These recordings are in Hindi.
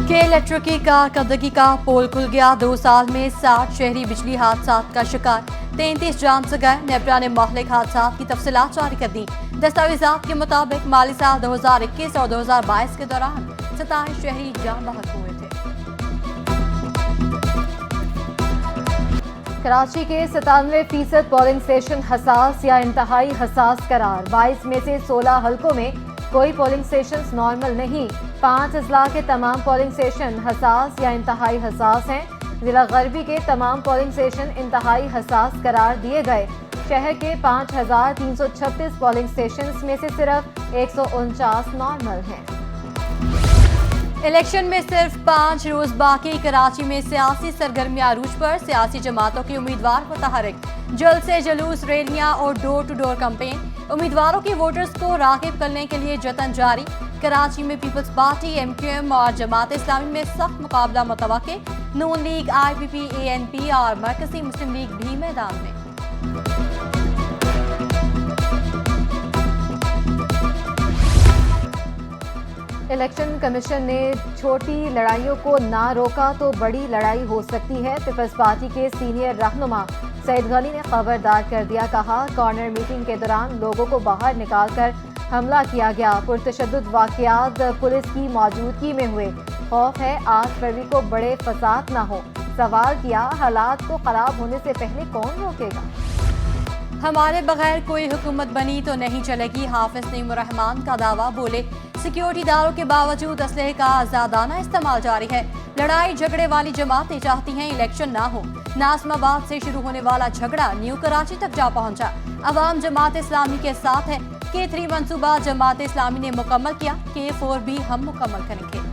के इलेक्ट्रिक की कारकर्दगी का पोल खुल गया। 2 साल में 60 शहरी बिजली हादसा का शिकार, 33 जान से गए। नेपरा ने महलिक हादसा की तफसीलात जारी कर दी। दस्तावेजात के मुताबिक माली साल 2021 और 2022 के दौरान 27 शहरी जान बहक हुए थे। कराची के 97% पोलिंग स्टेशन हसास या इंतहाई हसास करार। 22 में से 16 हलकों में कोई पोलिंग स्टेशन नॉर्मल नहीं। 5 अजला के तमाम पोलिंग स्टेशन हसास या इंतहाई हसास हैं। जिला गरबी के तमाम पोलिंग स्टेशन इंतहाई हसास करार दिए गए। शहर के 5336 पोलिंग स्टेशन में से सिर्फ 149 नॉर्मल हैं। इलेक्शन में सिर्फ 5 रोज बाकी। कराची में सियासी सरगर्मियां अरूज पर। सियासी जमातों के उम्मीदवार मुतहरिक। जल्द से जुलूस, रैलियां और डोर टू डोर कैंपेन। उम्मीदवारों की वोटर्स को राग़िब करने के लिए जतन जारी। कराची में पीपल्स पार्टी, MQM और जमात इस्लामी में सख्त मुकाबला मुतवक्के। नून लीग, IPP, ANP और मरकजी मुस्लिम लीग भी मैदान में। इलेक्शन कमीशन ने छोटी लड़ाइयों को ना रोका तो बड़ी लड़ाई हो सकती है। पीपल्स पार्टी के सीनियर रहनुमा सईद गनी ने खबरदार कर दिया। कहा, कॉर्नर मीटिंग के दौरान लोगों को बाहर निकालकर हमला किया गया। पुरतशद्दुद वाक़यात पुलिस की मौजूदगी में हुए। खौफ है 8 फरवरी को बड़े फसाद ना हो। सवाल किया, हालात को खराब होने से पहले कौन रोकेगा? हमारे बगैर कोई हुकूमत बनी तो नहीं चलेगी। हाफिज नईमुर रहमान का दावा। बोले, सिक्योरिटी दारों के बावजूद असलहे का आजादाना इस्तेमाल जारी है। लड़ाई झगड़े वाली जमातें चाहती हैं इलेक्शन ना हो। नाज़िमाबाद से शुरू होने वाला झगड़ा न्यू कराची तक जा पहुंचा। अवाम जमात इस्लामी के साथ है। K3 मंसूबा जमात इस्लामी ने मुकम्मल किया। K4 भी हम मुकम्मल करेंगे।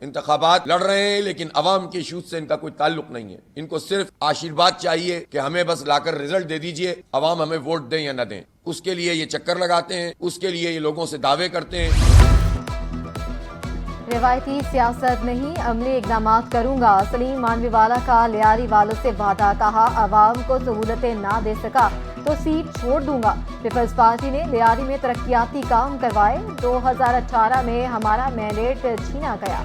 इंतखाबात लड़ रहे हैं, लेकिन अवाम के इशूज से इनका कोई ताल्लुक नहीं है। इनको सिर्फ आशीर्वाद चाहिए कि हमें बस लाकर रिजल्ट दे दीजिए, अवाम हमें वोट दें या न दें। उसके लिए ये चक्कर लगाते हैं, उसके लिए ये लोगों से दावे करते हैं। रिवायती सियासत नहीं, अमली इकदामात करूंगा। सलीम मानवीवाला का लियारी वालों से वादा। कहा, अवाम को सहूलतें ना दे सका तो सीट छोड़ दूंगा। पीपल्स पार्टी ने लियारी में तरक्याती काम करवाए। 2018 में हमारा मैंडेट छीना गया।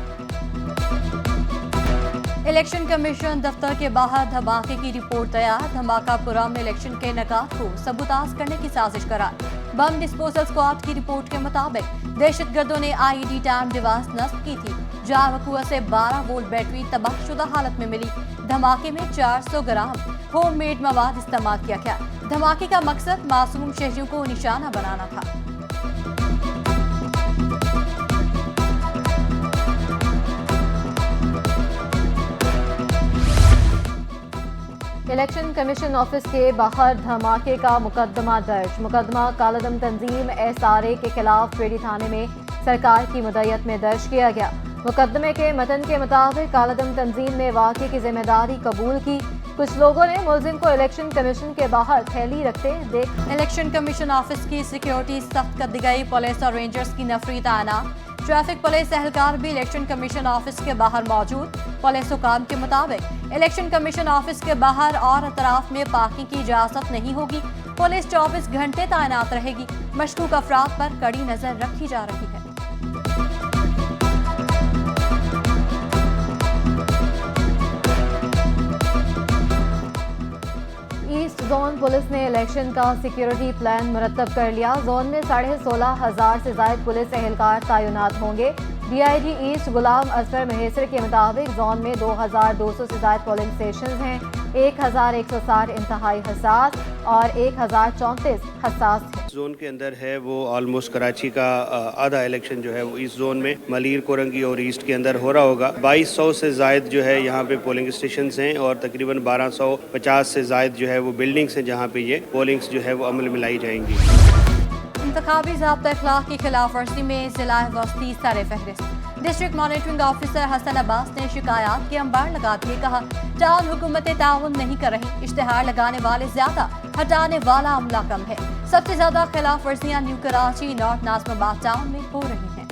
इलेक्शन कमीशन दफ्तर के बाहर धमाके की रिपोर्ट तैयार। धमाका पुरअमन इलेक्शन के निकात को सबूताज करने की साजिश करार। बम डिस्पोजल स्क्वाड की रिपोर्ट के मुताबिक दहशतगर्दों ने IED टैम डिवाइस नस्ब की थी। जहां वकुआ से 12 वोल्ट बैटरी तबाहशुदा हालत में मिली। धमाके में 400 ग्राम होममेड मवाद इस्तेमाल किया गया। धमाके का मकसद मासूम शहरियों को निशाना बनाना था। इलेक्शन कमीशन ऑफिस के बाहर धमाके का मुकदमा दर्ज। मुकदमा कालादम तंजीम SRA के खिलाफ पेड़ी थाने में सरकार की मुद्दत में दर्ज किया गया। मुकदमे के मतन के मुताबिक कालादम तंजीम ने वाक़े की जिम्मेदारी कबूल की। कुछ लोगों ने मुलजिम को इलेक्शन कमीशन के बाहर थैली रखते देख। इलेक्शन कमीशन ऑफिस की सिक्योरिटी सख्त कर दी गई। पुलिस और रेंजर्स की नफरी तैनात। ट्रैफिक पुलिस एहलकार भी इलेक्शन कमीशन ऑफिस के बाहर मौजूद। पुलिस हुकाम के मुताबिक इलेक्शन कमीशन ऑफिस के बाहर और अतराफ में पार्किंग की इजाजत नहीं होगी। पुलिस 24 घंटे तैनात रहेगी। मशकूक अफराद पर कड़ी नजर रखी जा रही है। ईस्ट जोन पुलिस ने इलेक्शन का सिक्योरिटी प्लान मुरतब कर लिया। जोन में 16,500 से ज्यादा पुलिस एहलकार तैनात होंगे। DIG ईस्ट गुलाम असगर महेसर के मुताबिक जोन में 2,200 से ज्यादा पोलिंग स्टेशन हैं। 1,160 इंतहाई हसास और 1,034 हसास हैं। जोन के अंदर है वो ऑलमोस्ट कराची का आधा इलेक्शन जो है वो इस जोन में मलीर, कोरंगी और ईस्ट के अंदर हो रहा होगा। 2200 से जायद जो है यहाँ पे पोलिंग स्टेशंस हैं और तकरीबन 1250 से जायद जो है वो बिल्डिंग्स हैं जहाँ पे ये पोलिंग्स जो है वो अमल में लाई जाएंगी। इंतखाबी ज़ाब्ता अखलाक की खिलाफ वर्जी में जिला वस्ती सर फहरिस्त। District monitoring officer Hasan Abbas ने शिकायत के अंबार लगा दिए। कहा, टाउन हुकूमतें ताउन नहीं कर रही। इश्तिहार लगाने वाले ज्यादा, हटाने वाला अमला कम है। सबसे ज्यादा खिलाफ वर्जियां new Karachi, north Nazimabad town में हो रही हैं।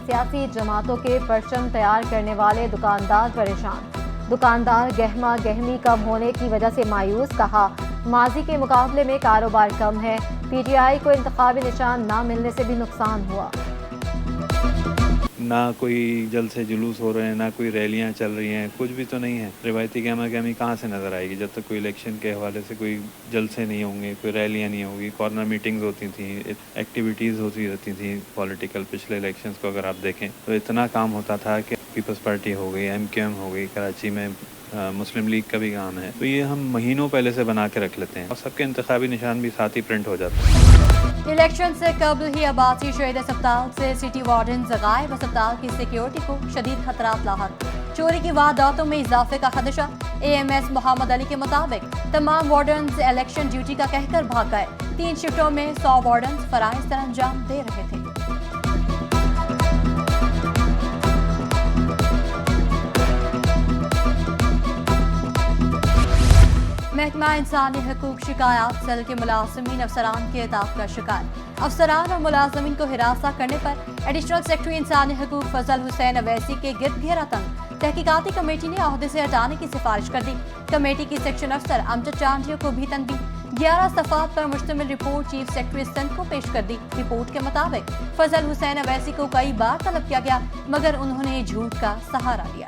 सियासी जमातों के परचम तैयार करने वाले दुकानदार परेशान। दुकानदार गहमा गहमी कम होने की वजह से मायूस। कहा, माजी के मुकाबले में कारोबार कम है। पीटीआई को इंतखाबी निशान न मिलने से भी नुकसान हुआ। ना कोई जलसे जुलूस हो रहे हैं, ना कोई रैलियां चल रही हैं, कुछ भी तो नहीं है। रिवायती गहमा गहमी कहाँ से नज़र आएगी जब तक कोई इलेक्शन के हवाले से कोई जलसे नहीं होंगे, कोई रैलियां नहीं होगी। कॉर्नर मीटिंग्स होती थी, एक्टिविटीज़ होती रहती थी पॉलिटिकल। पिछले इलेक्शंस को अगर आप देखें तो इतना काम होता था कि पीपल्स पार्टी हो गई, MQM हो गई, कराची में मुस्लिम लीग का भी काम है, तो ये हम महीनों पहले से बना के रख लेते हैं और सबके इंतखाबी निशान भी साथ ही प्रिंट हो जाते हैं। इलेक्शन से कबल ही अब्बासी शहीद अस्पताल से सिटी वार्डन गायब। अस्पताल की सिक्योरिटी को शदीद खतरात लाहक। चोरी की वारदातों में इजाफे का खदशा। AMS मोहम्मद अली के मुताबिक तमाम वार्डन इलेक्शन ड्यूटी का कहकर भाग गए। 3 शिफ्टों में 100 वार्डन फराइज सर अंजाम दे रहे थे। महकमा इंसानी हकूक शिकायत सेल के मुलाजमीन अफसरान के इताब का शिकार। अफसरान और मुलाजमीन को हिरासत करने पर एडिशनल सेक्रेटरी इंसानी हकूक फजल हुसैन अवैसी के गिरद घेरा तंग। तहकीकाती कमेटी ने ओहदे से हटाने की सिफारिश कर दी। कमेटी की सेक्शन अफसर अमजद चांडिया को भी तनबीह। 11 सफ़ात पर मुश्तमिल रिपोर्ट चीफ सेक्रेटरी सिंध को पेश कर दी। रिपोर्ट के मुताबिक फजल हुसैन अवैसी को कई बार तलब किया गया, मगर उन्होंने झूठ का सहारा लिया।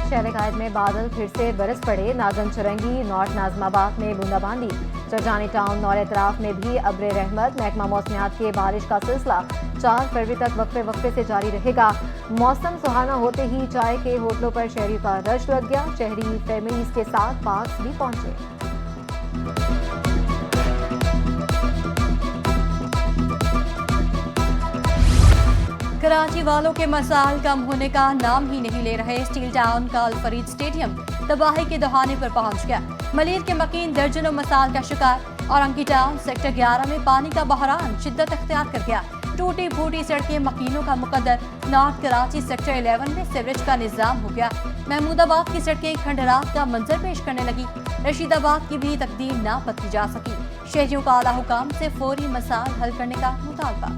शहर कायद में बादल फिर से बरस पड़े। नागन चुरंगी, नॉर्थ नाजमाबाद में बूंदाबांदी। चरजानी टाउन और एतराफ में भी अब्र रहमत। महकमा मौसमियात के बारिश का सिलसिला 4 फरवरी तक वक्फे से जारी रहेगा। मौसम सुहाना होते ही चाय के होटलों पर शहरियों का रश लग गया। शहरी फैमिलीज के साथ पार्क्स भी पहुंचे। कराची वालों के मसाइल कम होने का नाम ही नहीं ले रहे। स्टील टाउन का अल फरीद स्टेडियम तबाही के दहाने पर पहुंच गया। मलीर के मकीन दर्जनों मसाइल का शिकार। औरंगी टाउन सेक्टर 11 में पानी का बहरान शिद्दत अख्तियार कर गया। टूटी फूटी सड़कें मकीनों का मुकद्दर। नॉर्थ कराची सेक्टर 11 में सीवरेज का निजाम हो गया। महमूदाबाद की सड़कें खंडरात का मंजर पेश करने लगी। रशीदाबाद की भी तकदीर ना पत्ती जा सकी। शहरियों का आला हुकाम से फौरी मसाइल हल करने का मुतालबा।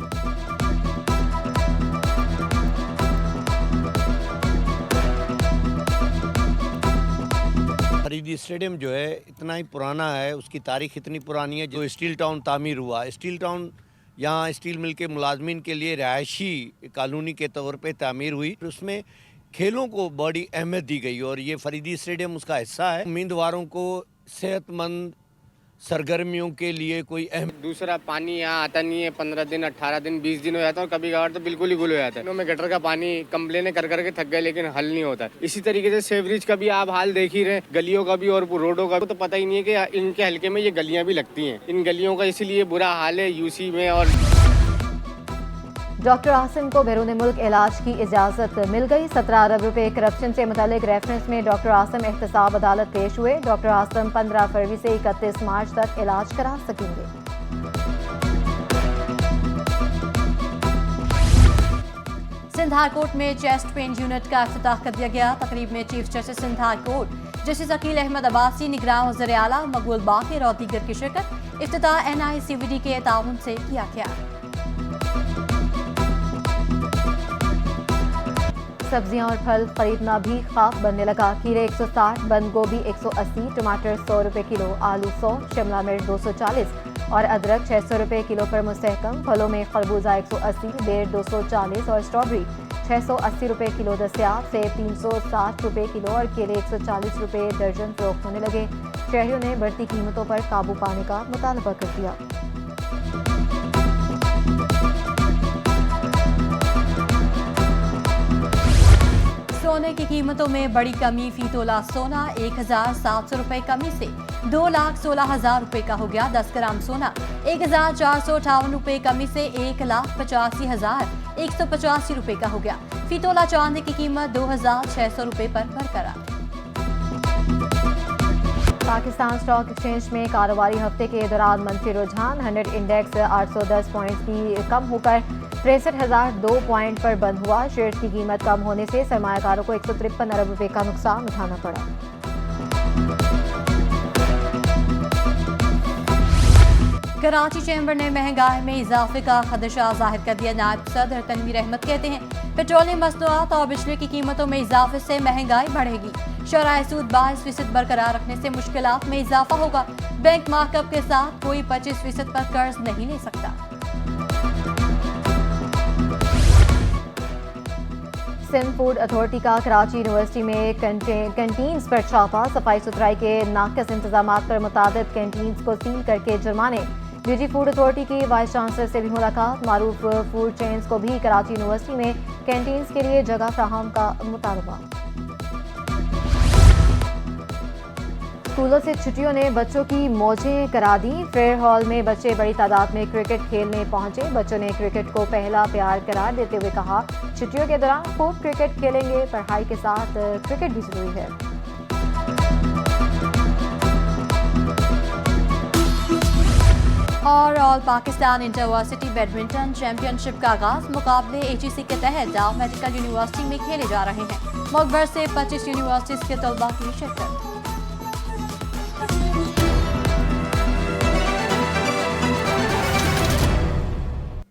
फरीदी स्टेडियम जो है इतना ही पुराना है, उसकी तारीख इतनी पुरानी है। जो स्टील टाउन तामीर हुआ, स्टील टाउन यहाँ स्टील मिल के मुलाजमीन के लिए रिहायशी कॉलोनी के तौर पे तामीर हुई। उसमें खेलों को बड़ी अहमियत दी गई और ये फरीदी स्टेडियम उसका हिस्सा है। उम्मीदवारों को सेहतमंद सरगर्मियों के लिए कोई अहम। दूसरा, पानी यहाँ आता नहीं है। 15 दिन 18 दिन 20 दिन हो जाता है और कभी कभार तो बिल्कुल ही गुल हो जाता है। में गटर का पानी कंप्लेने कर करके थक गए, लेकिन हल नहीं होता। इसी तरीके से सेवरेज का भी आप हाल देख ही रहे, गलियों का भी और रोडों का तो पता ही नहीं है कि इनके हल्के में ये गलियां भी लगती हैं। इन गलियों का इसीलिए बुरा हाल है यूसी में। और डॉक्टर आसिम को बैरून मुल्क इलाज की इजाजत मिल गई। 17 अरब रुपए करप्शन से मुतालिक रेफरेंस में डॉक्टर आसिम एहतसाब अदालत पेश हुए। डॉक्टर आसिम 15 फरवरी से 31 मार्च तक इलाज करा सकेंगे। सिंध हाई कोर्ट में चेस्ट पेन यूनिट का इफ्तिताह कर दिया गया। तकरीब में chief justice Sindh high court justice Aqeel Ahmed Abbasi, निगरान वज़ीर आला मकबूल बाक़िर और दीगर की शिरकत। इफ्तिताह NICVD के ताउन से किया गया। सब्जियां और फल खरीदना भी ख्वाब बनने लगा। खीरे 160, बंद गोभी 180, टमाटर 100 रुपए किलो, आलू 100, शिमला मिर्च 240 और अदरक 600 रुपए किलो पर मुस्तहकम। फलों में खरबूजा 180, बेर 240 और स्ट्रॉबेरी 680 रुपए किलो दस्तियाब। सेब 360 रुपए किलो और केले 140 रुपए दर्जन फरोख्त होने लगे। शहरियों ने बढ़ती कीमतों पर काबू पाने का मुतालबा कर दिया। सोने की कीमतों में बड़ी कमी। फी तोला सोना 1700 रुपए कमी से 2,16,000 रुपए का हो गया। 10 ग्राम सोना 1,458 रुपए कमी से 1,85,185 रुपए का हो गया। फी तोला चांदी की कीमत 2,600 रुपए पर बरकरार। पाकिस्तान स्टॉक एक्सचेंज में कारोबारी हफ्ते के दौरान मंफी रुझान। 100 इंडेक्स 810 पॉइंट की कम होकर 63,002 पॉइंट पर बंद हुआ। शेयर्स की कीमत कम होने से सरमायाकारों को 153 अरब रुपए का नुकसान उठाना पड़ा। कराची चैम्बर ने महंगाई में इजाफे का खदशा जाहिर कर दिया। नायब सदर तनवीर अहमद कहते हैं पेट्रोलियम मसनूआत और बिजली की कीमतों में इजाफे से महंगाई बढ़ेगी। शरह सूद 22% बरकरार रखने से मुश्किलात में इजाफा होगा। बैंक मार्कअप के साथ कोई 25% पर कर्ज नहीं ले सकता। सिंध फूड अथॉरिटी का कराची यूनिवर्सिटी में कैंटीन्स पर छापा। सफाई सुथराई के नाकस इंतजामात पर मुताबिक कैंटीन्स को सील करके जुर्माने। डीजी फूड अथॉरिटी की वाइस चांसलर से भी मुलाकात। मारूफ फूड चेन्स को भी कराची यूनिवर्सिटी में कैंटीन्स के लिए जगह फराहम का मुतालबा। स्कूलों से छुट्टियों ने बच्चों की मौजें करा दी। फेयर हॉल में बच्चे बड़ी तादाद में क्रिकेट खेलने पहुंचे। बच्चों ने क्रिकेट को पहला प्यार करार देते हुए कहा, छुट्टियों के दौरान खूब क्रिकेट खेलेंगे, पढ़ाई के साथ क्रिकेट भी जरूरी है। और all Pakistan interversity badminton championship का आगाज। मुकाबले एचईसी के तहत डाव मेडिकल यूनिवर्सिटी में खेले जा रहे हैं। मुल्क भर से 25 यूनिवर्सिटीज के तलबा की शिरकत।